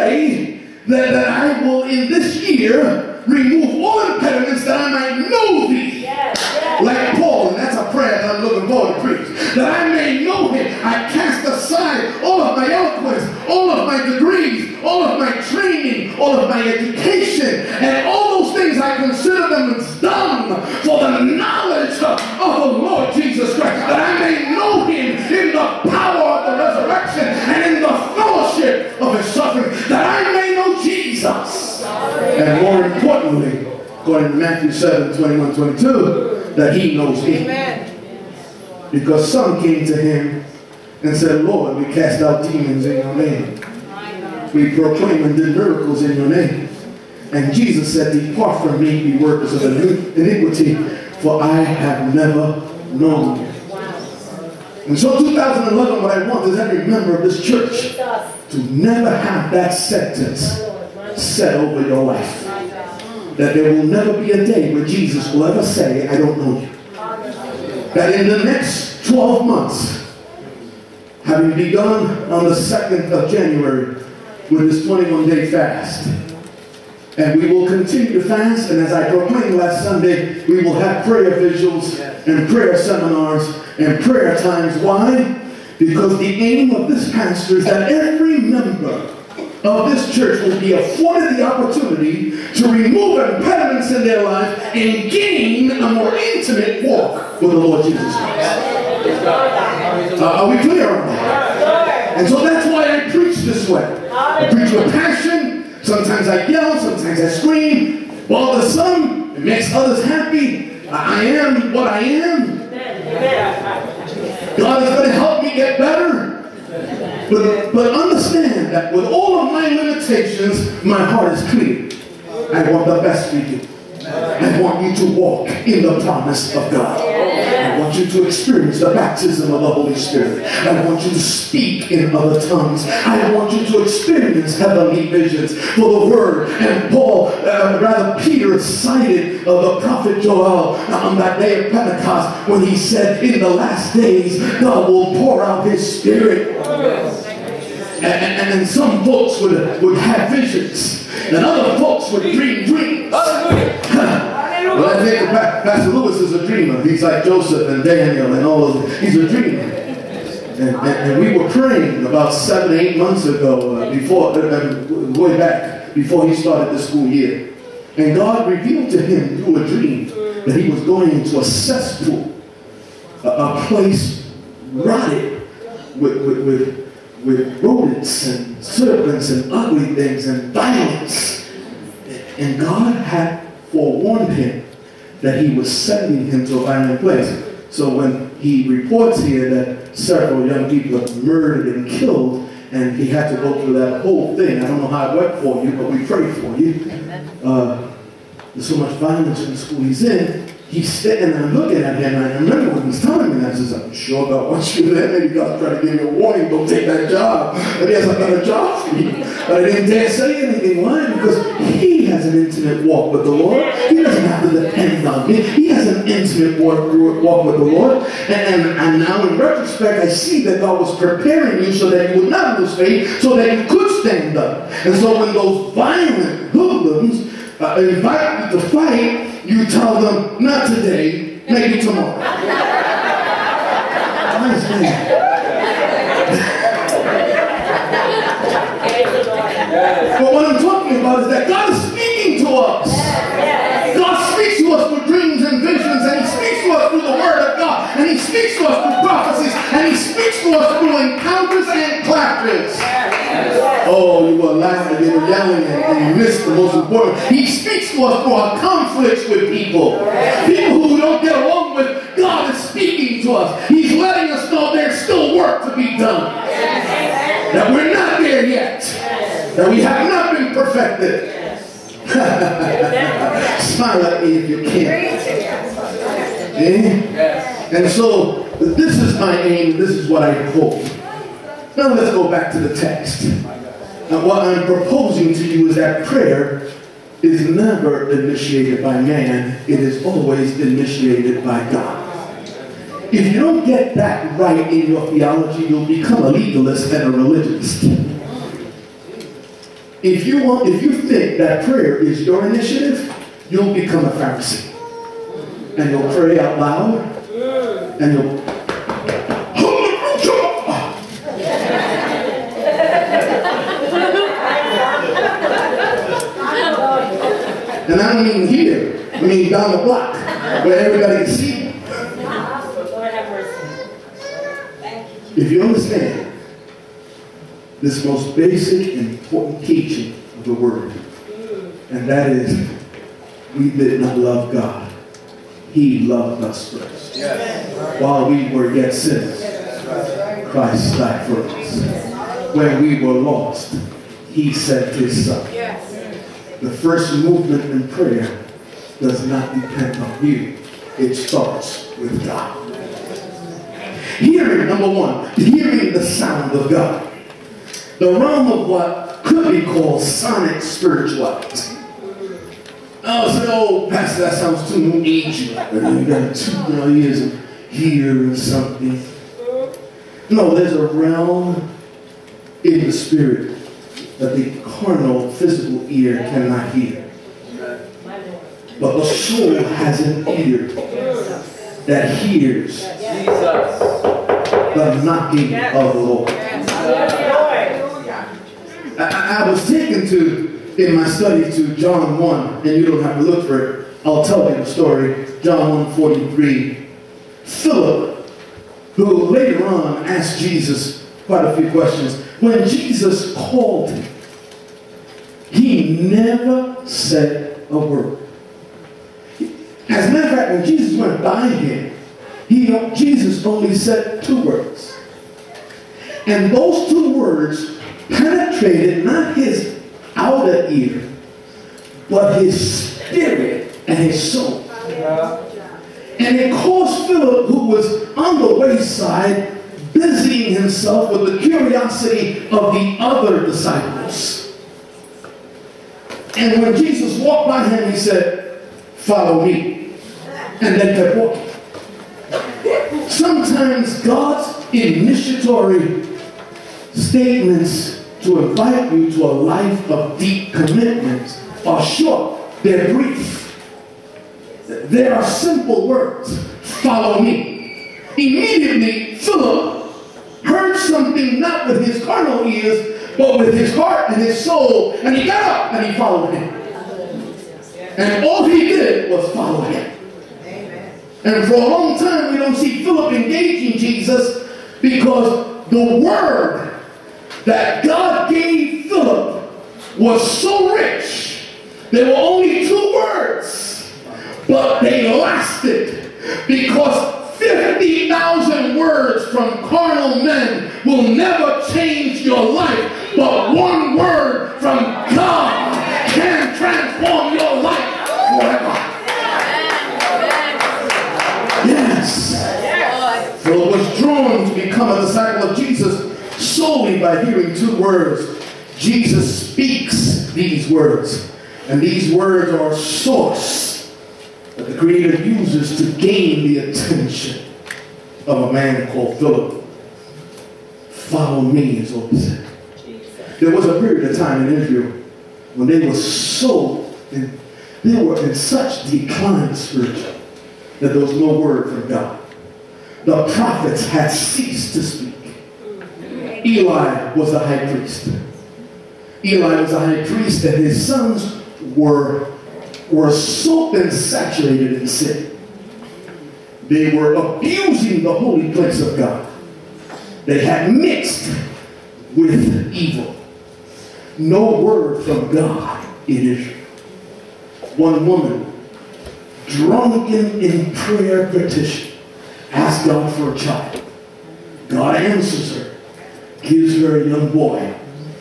pray that I will in this year remove all impediments that I might know thee. Like Paul, and that's a prayer that I'm looking forward to preach. That I may know him. I cast aside all of my eloquence, all of my degrees, all of my training, all of my education, and all those things I consider them as dumb for the knowledge of the Lord Jesus Christ. That I may know him in the power of the resurrection and in the fellowship of his suffering. That I may know Jesus. And more importantly, according to Matthew 7:21-22, that he knows me. Amen. Because some came to him and said, Lord, we cast out demons in your name. We proclaim and did miracles in your name. And Jesus said, depart from me, ye workers of iniquity, for I have never known you. And so 2011, what I want is every member of this church to never have that sentence said over your life. That there will never be a day where Jesus will ever say, I don't know you. That in the next 12 months, having begun on the 2nd of January with this 21-day fast, and we will continue to fast, and as I proclaimed last Sunday, we will have prayer vigils and prayer seminars and prayer times. Why? Because the aim of this pastor is that every member of this church will be afforded the opportunity to remove impediments in their life and gain a more intimate walk with the Lord Jesus Christ. Are we clear on that? And so that's why I preach this way. I preach with passion. Sometimes I yell, sometimes I scream. While the some, it makes others happy. I am what I am. God is going to help me get better. But understand that with all of my limitations, my heart is clear. I want the best for you. I want you to walk in the promise of God. I want you to experience the baptism of the Holy Spirit. I want you to speak in other tongues. I want you to experience heavenly visions for the word. And Peter cited the prophet Joel on that day of Pentecost when he said, in the last days, God will pour out his Spirit. And then some folks would have visions, and other folks would dream dreams. Well, I think Pastor Lewis is a dreamer. He's like Joseph and Daniel and all of them. He's a dreamer. And we were praying about 7 or 8 months ago, way back, before he started the school year. And God revealed to him through a dream that he was going into a cesspool, a place rotted with rodents and serpents and ugly things and violence. And God had forewarned him that he was sending him to a violent place. So when he reports here that several young people have murdered and killed, and he had to go through that whole thing, I don't know how it went for you, but we prayed for you. There's so much violence in the school he's in. He's sitting and I'm looking at him, and I remember when he's telling me that, I says, I'm sure God wants you there. Maybe God's trying to give you a warning, don't take that job. But he has another job for you. But I didn't dare say anything. Why? Because he has an intimate walk with the Lord. He doesn't have to depend on me. He has an intimate walk with the Lord. And now in retrospect, I see that God was preparing you so that you would not lose faith, so that you could stand up. And so when those violent hoodlums invite you to fight, you tell them, not today, maybe tomorrow. But what I'm talking about is that God is speaking to us. God speaks to us through dreams and visions, and he speaks to us through the word of God, and he speaks to us through prophecies, and he speaks to us through encounters and clashes. Oh, you were laughing, you were yelling, and you missed the most important. He speaks to us through our conflicts with people. People who we don't get along with, God is speaking to us. He's letting us know there's still work to be done. That we're not there yet. That we have not been perfected. Smile at me if you can. And so, this is my aim, this is what I hope. Now let's go back to the text. Now what I'm proposing to you is that prayer is never initiated by man. It is always initiated by God. If you don't get that right in your theology, you'll become a legalist and a religionist. If you think that prayer is your initiative, you'll become a Pharisee. And you'll pray out loud, and you'll and I don't mean here, I mean down the block, where everybody can see you. If you understand this most basic and important teaching of the Word, and that is, we did not love God. He loved us first. Yes. While we were yet sinners, Christ died for us. When we were lost, He sent His Son. Yes. The first movement in prayer does not depend on you. It starts with God. Hearing, number one, hearing the sound of God. The realm of what could be called sonic spirituality. Oh, say, oh, Pastor, that sounds too new age. You got 2 years of hearing something. No, there's a realm in the spirit that the carnal, physical ear cannot hear. But the soul has an ear that hears the knocking of the Lord. I was taken in my study to John 1, and you don't have to look for it. I'll tell you the story. John 1:43. Philip, who later on asked Jesus quite a few questions, when Jesus called him, he never said a word. As a matter of fact, when Jesus went by him, Jesus only said 2 words. And those 2 words penetrated not his outer ear, but his spirit and his soul. And it caused Philip, who was on the wayside, busying himself with the curiosity of the other disciples. And when Jesus walked by him, he said, "Follow me." And then kept walking. Sometimes God's initiatory statements to invite you to a life of deep commitment are short. They're brief. They are simple words. Follow me. Immediately, Philip heard something not with his carnal ears, but with his heart and his soul. And he got up and he followed him. And all he did was follow him. And for a long time, we don't see Philip engaging Jesus because the word that God gave Philip was so rich. There were only 2 words, but they lasted, because 50,000 words from carnal men will never change your life, but 1 word from God can transform your life forever. Yes. Philip was drawn to become a disciple of Jesus solely by hearing 2 words. Jesus speaks these words, and these words are a source that the Creator uses to gain the attention of a man called Philip. Follow me, is what he said. There was a period of time in Israel when they were in such decline spiritually that there was no word from God. The prophets had ceased to speak. Eli was the high priest. Eli was a high priest, and his sons were soaked and saturated in sin. They were abusing the holy place of God. They had mixed with evil. No word from God in Israel. One woman, drunken in prayer petition, asked God for a child. God answers her, gives her a young boy.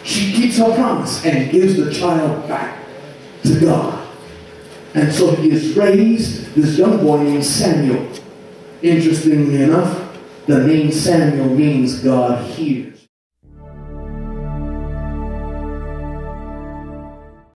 She keeps her promise and gives the child back to God. And so he is raised, this young boy named Samuel. Interestingly enough, the name Samuel means God hears.